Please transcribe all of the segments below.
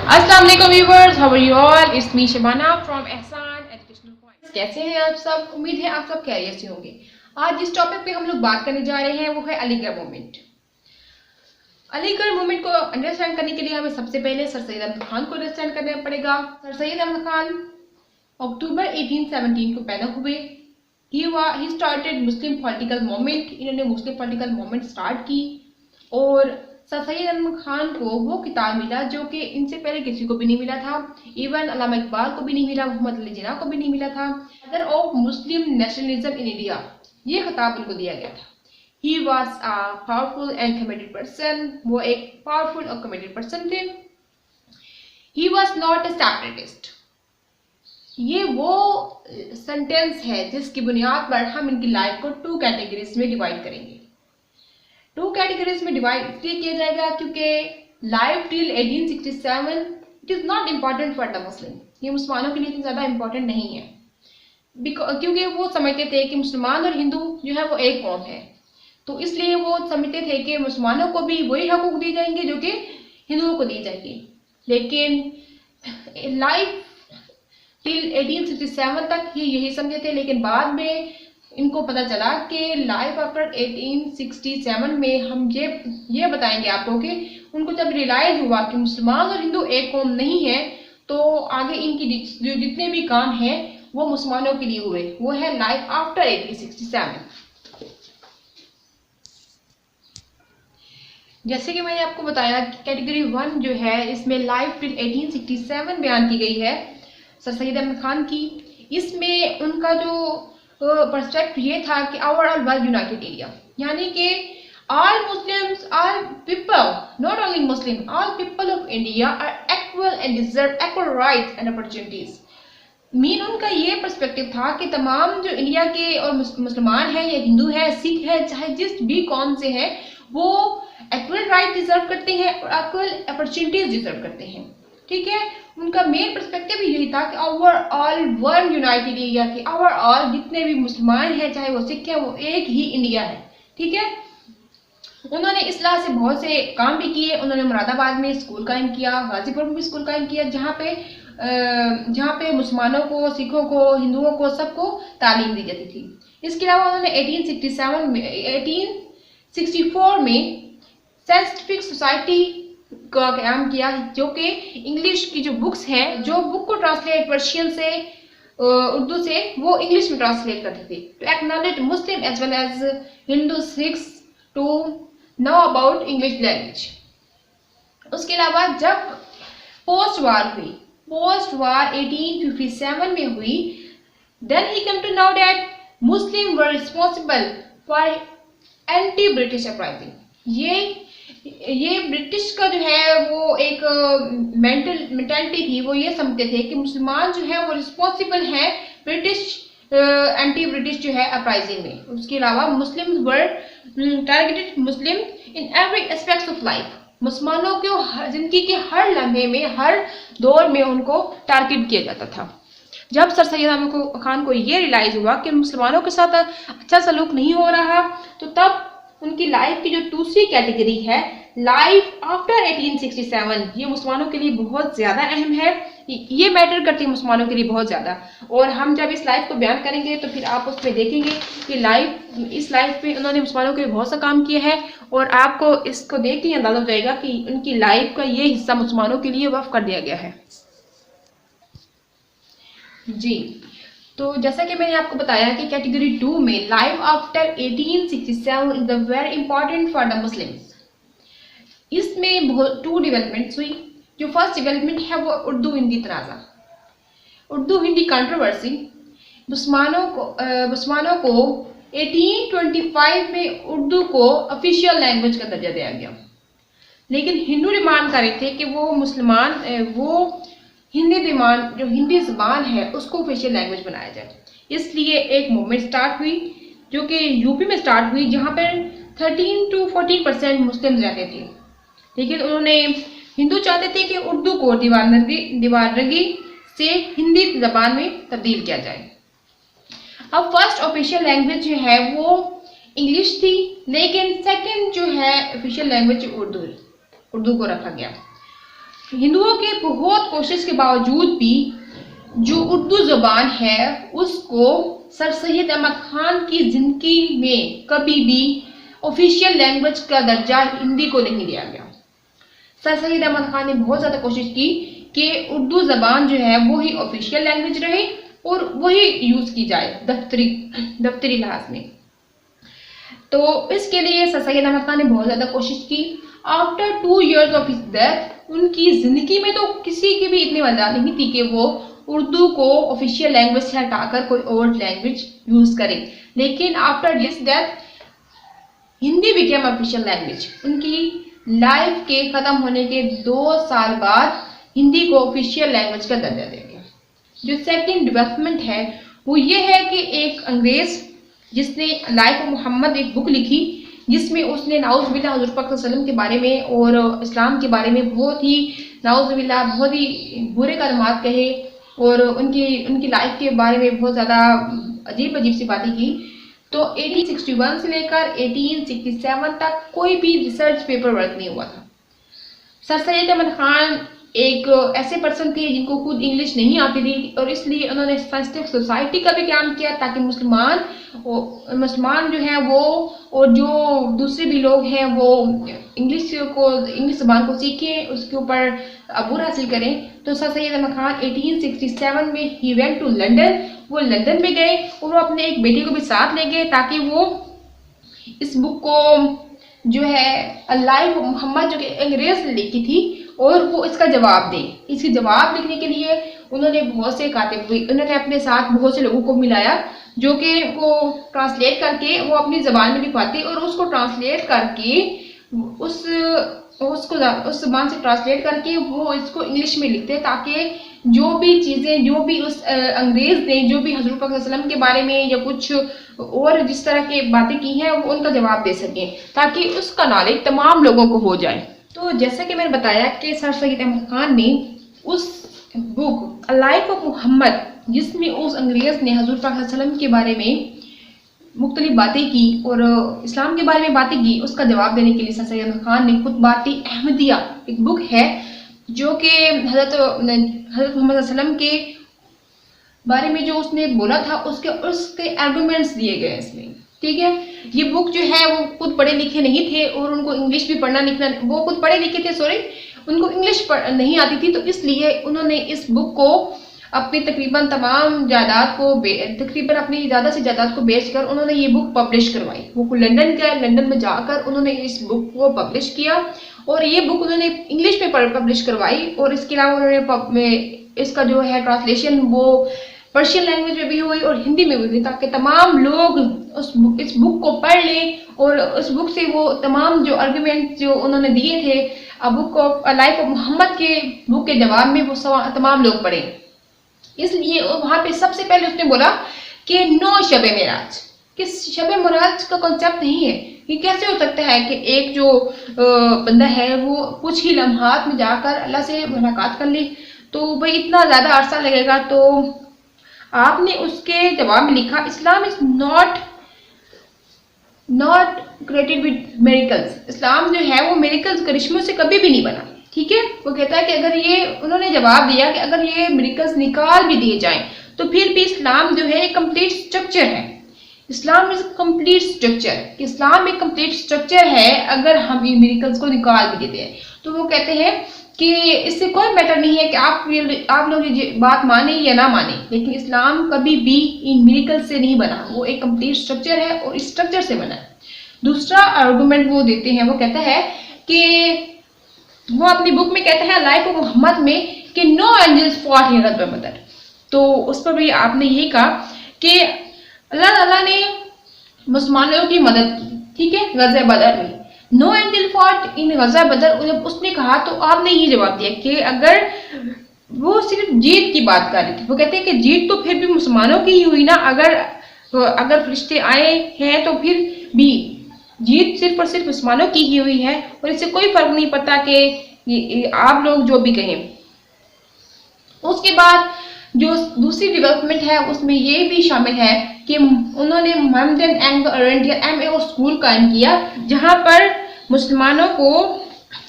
अस्सलाम वालेकुम viewers, how are you all? It's me Shabana from Ehsan educational point. कैसे हैं आप सब? उम्मीद है आप सब खैरियत से होंगे। आज जिस टॉपिक पे हम लोग बात करने जा रहे हैं वो है अलीगढ़ मूवमेंट। अलीगढ़ मूवमेंट को अंडरस्टैंड करने के लिए हमें सबसे पहले सर सैयद अहमद खान को अंडरस्टैंड करना पड़ेगा। सर सैयद अहमद खान अक्टूबर 1817 को पैदा हुए। He started Muslim political movement. इन्होंने मुस्लिम पॉलिटिकल मूवमेंट स्टार्ट की और सर सैयद अहमद खान को वो खिताब मिला जो कि इनसे पहले किसी को भी नहीं मिला था। इवन अल्लामा इकबाल को भी नहीं मिला, मोहम्मद अली जिन्ना को भी नहीं मिला था। Father of Muslim nationalism in India, ये खिताब उनको दिया गया था। He was a powerful and committed person. वो एक पावरफुल और कमिटेड पर्सन थे। He was not a separatist. ये वो सेंटेंस है जिसकी बुनियाद पर हम इनकी लाइफ को टू कैटेगरीज में डिवाइड करेंगे। टू कैटेगरीज में डिवाइड इसलिए किया जाएगा क्योंकि life till 1867 it is not important for the Muslim. ये मुसलमानों के लिए इतनी ज़्यादा इम्पॉर्टेंट नहीं है क्योंकि वो समझते थे कि मुसलमान और हिंदू जो है वो एक कौम है। तो इसलिए वो समझते थे कि मुसलमानों को भी वही हकूक दिए जाएंगे जो कि हिंदुओं को दिए जाएंगे। लेकिन लाइफ टिल 1867 तक ये यही समझे थे। लेकिन बाद में इनको पता चला कि लाइफ आफ्टर 1867 में हम ये बताएंगे आप लोगों के। उनको जब रियलाइज हुआ कि मुसलमान और हिंदू एक कौम नहीं है तो आगे इनकी जो जितने भी काम हैं वो मुसलमानों के लिए हुए। वो है लाइफ आफ्टर 1867। जैसे कि मैंने आपको बताया कि कैटेगरी 1 जो है इसमें लाइफ टिल 1867 बयान की गई है सर सैयद अहमद खान की। इसमें उनका जो पर्सपेक्ट ये था कि our all well united India, यानी कि all Muslims, all people, not only Muslim, all people of India are equal and deserve equal rights and opportunities. Mean उनका ये पर्सपेक्टिव था कि तमाम जो इंडिया के और मुसलमान हैं या हिंदू है, सिख है, चाहे जिस भी कौम से हैं, वो इक्वल राइट डिजर्व करते हैं और इक्वल अपॉर्चुनिटीज डिजर्व करते हैं। ठीक है, उनका मेन पर्सपेक्टिव यही था कि ओवरऑल वन यूनाइटेड इंडिया, की ओवरऑल जितने भी मुसलमान हैं चाहे वो सिख है वो एक ही इंडिया है। ठीक है, उन्होंने इस्लाह से बहुत से काम भी किए। उन्होंने मुरादाबाद में स्कूल कायम किया, गाजीपुर में भी स्कूल कायम किया जहाँ पे मुसलमानों को, सिखों को, हिंदुओं को सबको तालीम दी जाती थी। इसके अलावा उन्होंने 1864 में साइंटिफिक सोसाइटी का काम किया जो कि इंग्लिश की जो बुक्स हैं, जो बुक को ट्रांसलेट पर्शियन से उर्दू से वो इंग्लिश में ट्रांसलेट करते थे to acknowledge Muslim as well as Hindu Sikhs to know about English language. उसके अलावा जब पोस्ट वार 1857 में हुई, then he come to know that Muslim were responsible for anti British uprising. ये ब्रिटिश का जो है वो एक मेंटालिटी थी। वो ये समझते थे कि मुसलमान जो है वो रिस्पॉन्सिबल है ब्रिटिश एंटी ब्रिटिश जो है अपराइजिंग में। उसके अलावा Muslim were targeted Muslim in every aspects of life. मुसलमानों को जिंदगी के हर लम्हे में, हर दौर में उनको टारगेट किया जाता था। जब सर सैयद अहमद खान को ये रियलाइज हुआ कि मुसलमानों के साथ अच्छा सलूक नहीं हो रहा, तो तब उनकी लाइफ की जो दूसरी कैटेगरी है लाइफ आफ्टर 1867, ये मुसलमानों के लिए बहुत ज़्यादा अहम है। ये मैटर करती है मुसलमानों के लिए बहुत ज़्यादा। और हम जब इस लाइफ को बयान करेंगे तो फिर आप उसमें देखेंगे कि इस लाइफ में उन्होंने मुसलमानों के लिए बहुत सा काम किया है और आपको इसको देख के अंदाजा हो जाएगा कि उनकी लाइफ का ये हिस्सा मुसलमानों के लिए वक्फ कर दिया गया है। जी, तो जैसा कि मैंने आपको बताया कि कैटेगरी 2 में life after 1867 is very important for the Muslims. इसमें टू डेवलपमेंट्स हुई। जो फर्स्ट डेवलपमेंट है वो उर्दू हिंदी तनाज़ा, उर्दू हिंदी कंट्रोवर्सी। मुसलमानों को 1825 में उर्दू को ऑफिशियल लैंग्वेज का दर्जा दिया गया। लेकिन हिंदू डिमांड कर रहे थे कि वो हिंदी ज़बान है उसको ऑफिशियल लैंग्वेज बनाया जाए। इसलिए एक मूवमेंट स्टार्ट हुई जो कि यूपी में स्टार्ट हुई, जहाँ पर 13 to 14% मुस्लिम रहते थे। लेकिन हिंदू चाहते थे कि उर्दू को दीवानगी से हिंदी ज़बान में तब्दील किया जाए। अब फर्स्ट ऑफिशियल लैंग्वेज जो है वो इंग्लिश थी, लेकिन सेकंड जो है ऑफिशियल लैंग्वेज उर्दू को रखा गया। हिंदुओं के बहुत कोशिश के बावजूद भी जो उर्दू ज़बान है उसको सर सैयद अहमद खान की जिंदगी में कभी भी ऑफिशियल लैंग्वेज का दर्जा हिंदी को नहीं दिया गया। सर सैयद अहमद खान ने बहुत ज़्यादा कोशिश की कि उर्दू ज़बान जो है वो ही ऑफिशियल लैंग्वेज रहे और वही यूज़ की जाए दफ्तरी लिहाज में। तो इसके लिए सर सैयद अहमद खान ने बहुत ज़्यादा कोशिश की। After 2 years of his death उनकी ज़िंदगी में तो किसी की भी इतनी वजह नहीं थी कि वो उर्दू को ऑफिशियल लैंग्वेज से हटाकर कोई और लैंग्वेज यूज़ करें, लेकिन after his death Hindi became official language. उनकी लाइफ के ख़त्म होने के 2 साल बाद हिंदी को ऑफिशियल लैंग्वेज का दर्जा दिया गया। जो सेकंड डेवलपमेंट है वो ये है कि एक अंग्रेज़ जिसने लाइफ ऑफ मोहम्मद एक बुक लिखी जिसमें उसने नाउज़ुबिल्लाह हुज़ूर पाक सल्लल्लाहु अलैहि वसल्लम के बारे में और इस्लाम के बारे में बहुत ही नाउज़ुबिल्लाह बहुत ही बुरे कलमात कहे और उनकी लाइफ के बारे में बहुत ज़्यादा अजीब सी बातें की। तो 1861 से लेकर 1867 तक कोई भी रिसर्च पेपर वर्क नहीं हुआ था। सर सैयद अहमद खान एक ऐसे पर्सन थे जिनको खुद इंग्लिश नहीं आती थी और इसलिए उन्होंने साइंटिफिक सोसाइटी का भी काम किया ताकि मुसलमान जो हैं वो और जो दूसरे भी लोग हैं वो इंग्लिश ज़बान को सीखें, उसके ऊपर अबूर हासिल करें। तो सर सैयद अहमद खान 1867 में ही वेंट टू लंदन, वो लंदन में गए और वो अपने एक बेटे को भी साथ ले गए ताकि वो इस बुक को जो है लाइफ ऑफ मोहम्मद जो कि अंग्रेज ने लिखी थी और वो इसका जवाब दे। इसके जवाब लिखने के लिए उन्होंने बहुत से उन्होंने अपने साथ बहुत से लोगों को मिलाया जो कि वो ट्रांसलेट करके वो अपनी ज़बान में लिखवाते और उसको ट्रांसलेट करके उस ज़बान से ट्रांसलेट करके वो इसको इंग्लिश में लिखते ताकि जो भी चीज़ें जो भी उस अंग्रेज़ ने जो भी हज़रत पाक सल्लल्लाहु अलैहि वसल्लम के बारे में या कुछ और जिस तरह की बातें की हैं वो उनका जवाब दे सकें ताकि उसका नॉलेज तमाम लोगों को हो जाए। तो जैसा कि मैंने बताया कि सर सैयद अहमद खान ने उस बुक लाइफ ऑफ मोहम्मद जिसमें उस अंग्रेज़ ने हज़रत पाक सल्लल्लाहु अलैहि वसल्लम के बारे में मुख्तलिफ बातें की और इस्लाम के बारे में बातें की, उसका जवाब देने के लिए सर सैयद अहमद खान ने खुद बातें अहमदिया एक बुक है जो कि हज़रत मोहम्मद वसल्लम के बारे में जो उसने बोला था उसके आर्गूमेंट्स दिए गए इसमें। ठीक है, ये बुक जो है वो खुद पढ़े लिखे नहीं थे और उनको इंग्लिश भी पढ़ना लिखना वो खुद पढ़े लिखे थे उनको इंग्लिश नहीं आती थी, तो इसलिए उन्होंने इस बुक को अपनी तकरीबन अपनी ज़्यादा से जायदाद को बेचकर उन्होंने ये बुक पब्लिश करवाई। वो लंदन गए, लंदन में जाकर उन्होंने इस बुक को पब्लिश किया और ये बुक उन्होंने इंग्लिश में पब्लिश करवाई और इसके अलावा उन्होंने इसका जो है ट्रांसलेशन वो पर्शियन लैंग्वेज में भी हुई और हिंदी में भी हुई ताकि तमाम लोग इस बुक को पढ़ लें और उस बुक से वो तमाम जो आर्गूमेंट जो उन्होंने दिए थे book of life of Muhammad के बुक के जवाब में वो तमाम लोग पढ़ें। इसलिए वहाँ पे सबसे पहले उसने बोला कि नो शब मेराज, कि शब मेराज का कॉन्सेप्ट नहीं है। ये कैसे हो सकता है कि एक जो बंदा है वो कुछ ही लम्हात में जाकर अल्लाह से मुलाकात कर ले, तो भाई इतना ज़्यादा अरसा लगेगा। तो आपने उसके जवाब में लिखा Islam is not created with miracles, इस्लाम जो है वो मेरिकल्स करिश्मों से कभी भी नहीं बना। ठीक है, वो कहता है कि अगर ये उन्होंने जवाब दिया कि अगर ये मेरिकल्स निकाल भी दिए जाएं तो फिर भी इस्लाम जो है एक कंप्लीट स्ट्रक्चर है। इस्लाम इज कंप्लीट स्ट्रक्चर, इस्लाम एक कंप्लीट स्ट्रक्चर है अगर हम इन मेरिकल्स को निकाल भी देते हैं। तो वो कहते हैं कि इससे कोई मैटर नहीं है कि आप लोग ये बात माने या ना माने, लेकिन इस्लाम कभी भी इन मेरिकल्स से नहीं बना, वो एक कंप्लीट स्ट्रक्चर है और इस स्ट्रक्चर से बना है। दूसरा आर्गूमेंट वो देते हैं, वो कहता है कि वो अपनी बुक में कहता है लाइफ ऑफ मोहम्मद में कि नो एंजल्स फॉट इन गज़वा बदर। तो उस पर भी आपने यही कहा कि अल्लाह ताला ने मुसलमानों की मदद की। ठीक है, गज़वा बदर में नो एंजल फॉट इन गज़वा बदर जब उसने कहा तो आपने ये जवाब दिया कि अगर वो सिर्फ जीत की बात कर रही थी। वो कहते हैं कि जीत तो फिर भी मुसलमानों की ही हुई ना, अगर फरिश्ते आए हैं तो फिर भी जीत सिर्फ और सिर्फ मुसलमानों की ही हुई है और इससे कोई फर्क नहीं पड़ता कि आप लोग जो भी कहें। उसके बाद जो दूसरी डेवलपमेंट है उसमें ये भी शामिल है कि उन्होंने Mohammedan and oriental MA school कायम किया जहां पर मुसलमानों को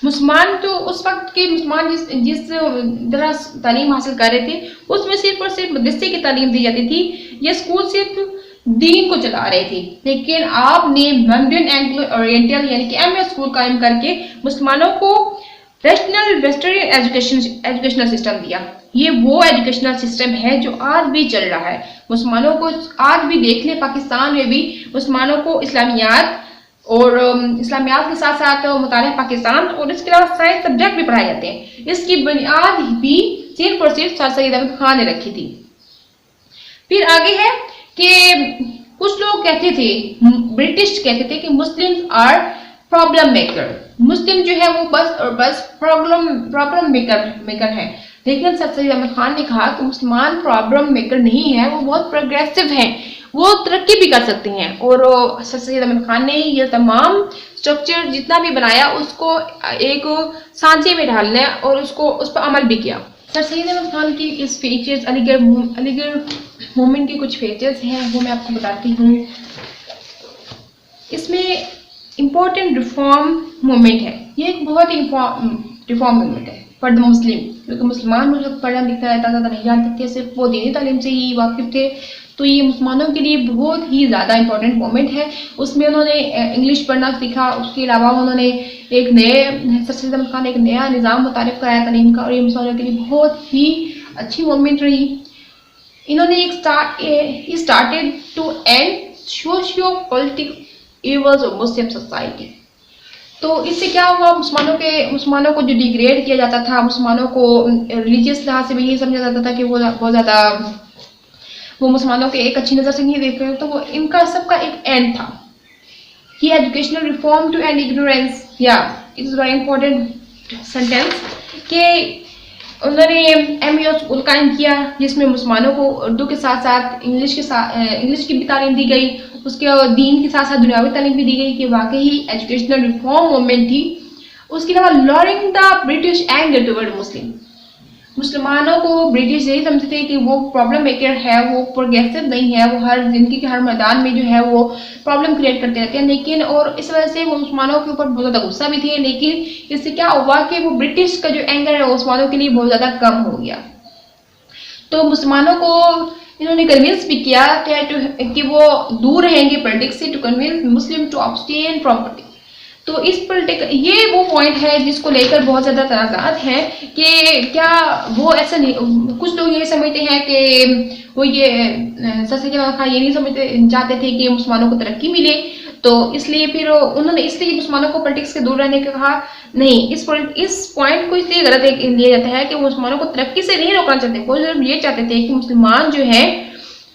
मुसलमान तो उस वक्त के मुसलमान जिस जिस तरह तालीम हासिल कर रहे थे उसमें सिर्फ और सिर्फ मदरसे की तालीम दी जाती थी, ये स्कूल सिर्फ दीन को चला रहे थे। लेकिन आपने मॉडर्न एंग्लो ओरिएंटल यानी कि एमए स्कूल कायम करके मुसलमानों को रैशनल वेस्टर्न एजुकेशनल सिस्टम दिया। ये वो एजुकेशनल सिस्टम है जो आज भी चल रहा है। मुसलमानों को आज भी देख लें, पाकिस्तान में भी मुसलमानों को इस्लामियात और इस्लामियात के साथ साथ मुतालिया पाकिस्तान और इसके अलावा साइंस सब्जेक्ट भी पढ़ाए जाते हैं। इसकी बुनियाद भी सिर्फ और सिर्फ सर सैयद अहमद खान ने रखी थी। फिर आगे है कि कुछ लोग कहते थे, ब्रिटिश कहते थे कि मुस्लिम्स आर प्रॉब्लम मेकर। मुस्लिम जो है वो बस और बस प्रॉब्लम मेकर है। लेकिन सर सैयद अहमद खान ने कहा कि मुसलमान प्रॉब्लम मेकर नहीं है, वो बहुत प्रोग्रेसिव हैं, वो तरक्की भी कर सकते हैं। और सर सैयद अहमद खान ने ये तमाम स्ट्रक्चर जितना भी बनाया उसको एक सांचे में ढालना और उसको उस पर अमल भी किया। सर सैयद अहमद खान की इस फीचर्स अलीगढ़ मूवमेंट के कुछ फीचर्स हैं वो मैं आपको बताती हूँ। इसमें इम्पोर्टेंट रिफॉर्म मूवमेंट है, ये एक बहुत ही रिफॉर्म मूवमेंट है फॉर द मुस्लिम, क्योंकि मुसलमान लोग पढ़ना लिखना इतना ज़्यादा नहीं जानते थे, सिर्फ वो दीनी तालीम से ही वाकिफ थे। तो ये मुसलमानों के लिए बहुत ही ज़्यादा इंपॉर्टेंट मोमेंट है। उसमें उन्होंने इंग्लिश पढ़ना सीखा, उसके अलावा उन्होंने एक नए सर सैयद अहमद खान ने एक नया निज़ाम मुतारिफ कराया तालीम का, और ये मुसलमानों के लिए बहुत ही अच्छी मोमेंट रही। इन्होंने एक started to end socio politics evils of Muslim society. तो इससे क्या हुआ, मुसलमानों को जो डिग्रेड किया जाता था, मुसलमानों को रिलीजियस लिहाज से भी ये समझा जाता था कि वो बहुत ज़्यादा वो मुसलमानों के एक अच्छी नज़र से नहीं देख रहे, तो वो इनका सबका एक एंड था कि educational reform to end ignorance. या it is very important sentence कि उन्होंने एमईओ स्कूल कायम किया जिसमें मुसलमानों को उर्दू के साथ साथ इंग्लिश की भी तालीम दी गई, उसके दीन के साथ साथ दुनियावी तालीम भी दी गई कि वाकई एजुकेशनल रिफॉर्म मूवमेंट थी। उसके अलावा lowering the British anger toward Muslim, मुसलमानों को ब्रिटिश यही समझते थे कि वो प्रॉब्लम मेकर है, वो प्रोग्रेसिव नहीं है, वो हर जिंदगी के हर मैदान में जो है वो प्रॉब्लम क्रिएट करते रहते हैं। लेकिन और इस वजह से वो मुसलमानों के ऊपर बहुत ज़्यादा गुस्सा भी थे। लेकिन इससे क्या हुआ कि वो ब्रिटिश का जो एंगर है वो मुसलमानों के लिए बहुत ज़्यादा कम हो गया। तो मुसलमानों को इन्होंने कन्विंस भी किया कि वो दूर रहेंगे पॉलिटिक्स से, to convince Muslim to abstain from politics. तो इस ये वो पॉइंट है जिसको लेकर बहुत ज़्यादा तनाज़ात हैं कि क्या वो ऐसा नहीं, कुछ लोग ये समझते हैं कि वो ये सर सैयद अहमद खान ये नहीं चाहते थे कि मुसलमानों को तरक्की मिले, तो इसलिए फिर उन्होंने इसलिए मुसलमानों को पॉलिटिक्स के दूर रहने का कहा। नहीं, इस पॉइंट को इसलिए गलत लिया जाता है कि मुसलमानों को तरक्की से नहीं रोकना चाहते, वो ये चाहते थे कि मुसलमान जो है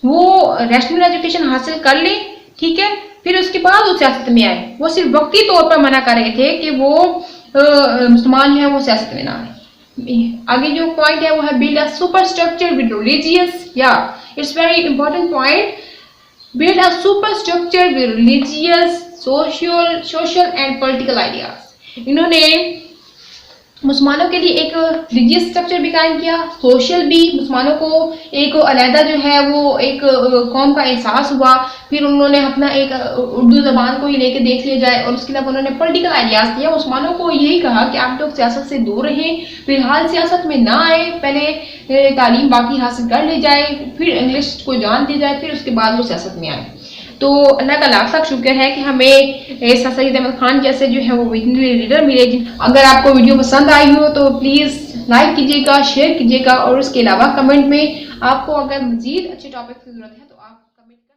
वो रैशनल एजुकेशन हासिल कर ले, ठीक है, फिर उसके बाद वो सियासत में आए। वो सिर्फ वक्ती तौर पर मना कर रहे थे कि वो मुसलमान जो है वो सियासत में ना आए। आगे जो पॉइंट है वो है build a super structure with religious, या it's very important point, build a super structure with religious social and political ideas. इन्होंने मुसलमानों के लिए एक रिलीजियस स्ट्रक्चर भी कायम किया, सोशल भी, मुसलमानों को एक अलहदा जो है वो एक कौम का एहसास हुआ। फिर उन्होंने अपना एक उर्दू ज़बान को ही लेके देख लिया जाए, और उसके अलावा उन्होंने पॉलिटिकल आइडियाज़ दिया। मुसलमानों को यही कहा कि आप लोग सियासत से दूर रहें, फिलहाल सियासत में ना आए, पहले तालीम बाकी हासिल कर ली जाए, फिर इंग्लिश को जान दी जाए, फिर उसके बाद वो सियासत में आए। तो अल्लाह का लाख लाख शुक्र है कि हमें सर सैयद अहमद खान जैसे जो है वो विजनरी लीडर मिले। अगर आपको वीडियो पसंद आई हो तो प्लीज़ लाइक कीजिएगा, शेयर कीजिएगा, और उसके अलावा कमेंट में आपको अगर मजीद अच्छे टॉपिक की ज़रूरत है तो आप कमेंट कर